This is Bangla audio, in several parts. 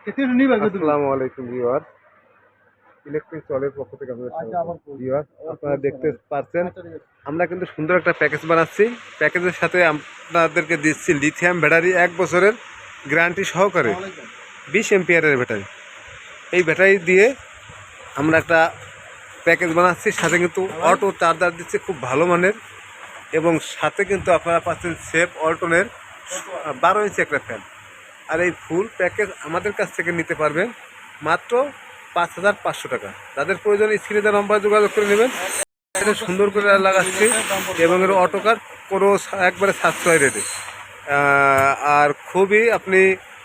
আসসালামু আলাইকুম ভিউয়ার, ইলেকট্রিক চলের পক্ষ থেকে আপনাদের স্বাগত। ভিউয়ার, আপনারা দেখতে পাচ্ছেন আমরা কিন্তু সুন্দর একটা প্যাকেজ বানাচ্ছি। প্যাকেজের সাথে আপনাদেরকে দিচ্ছি লিথিয়াম ব্যাটারি 1 বছরের গ্যারান্টি সহকারে, 20 এম্পিয়ারের ব্যাটারি। এই ব্যাটারি দিয়ে আমরা একটা প্যাকেজ বানাচ্ছি, সাথে কিন্তু অটো চার্জার দিচ্ছে খুব ভালো মানের, এবং সাথে কিন্তু আপনারা পাচ্ছেন সেফ অল্টনের 12 ইঞ্চি একটা ফ্যান। আর এই ফুল প্যাকেজ আমাদের কাছ থেকে নিতে পারবেন মাত্র 5,500 টাকা। যাদের প্রয়োজন স্ক্রিনে দেওয়া নম্বরে যোগাযোগ করে নেবেন। এটা সুন্দর করে লাগাচ্ছি এবং এর অটোকার কোনো একবারে সাশ্রয় রেটে, আর খুবই আপনি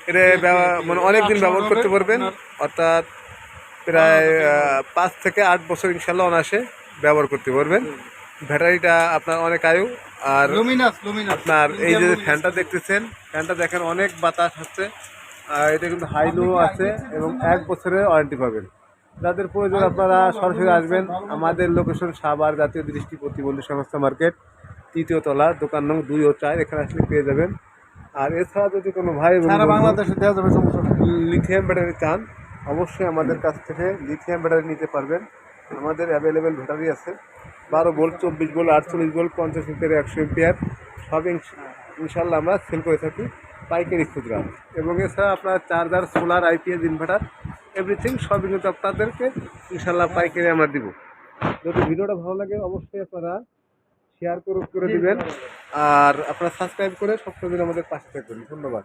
এটা মানে অনেক দিন ব্যবহার করতে পারবেন, অর্থাৎ প্রায় 5 থেকে 8 বছর ইনশাল্লাহ অনায়াসে ব্যবহার করতে পারবেন। ব্যাটারিটা আপনার অনেক আয়ু। আর আপনার এই যে ফ্যানটা দেখতেছেন, ফ্যানটা দেখেন অনেক বাতাস হচ্ছে, এটা কিন্তু হাইলো আছে এবং 1 বছরের ওয়ারেন্টি পাবেন। যাদের প্রয়োজন আপনারা সরাসরি আসবেন। আমাদের লোকেশন সাভার জাতীয় দৃষ্টি প্রতিবন্ধী সংস্থা মার্কেট, 3য় তলা, দোকান নং 2 ও 4, এখানে আসলে পেয়ে যাবেন। আর এছাড়া যদি কোনো ভাই বাংলাদেশে দেওয়া যাবে সমস্যা লিথিয়াম ব্যাটারি চান, অবশ্যই আমাদের কাছ থেকে লিথিয়াম ব্যাটারি নিতে পারবেন। আমাদের অ্যাভেলেবেল ব্যাটারি আছে 12 volt, 24 volt, 48 volt, 50 ampere, 100 ampere, সব ইনশাল্লাহ আমরা সেল করে থাকি পাইকারি খুচরা। এবং এছাড়া আপনার charger, solar, IPS inverter, everything সবই কিন্তু আপনাদেরকে ইনশাল্লাহ পাইকারি আমরা দিব। যদি ভিডিওটা ভালো লাগে অবশ্যই আপনারা শেয়ার করে দিবেন, আর আপনারা সাবস্ক্রাইব করে সবসময় আমাদের পাশে থাকবেন। ধন্যবাদ।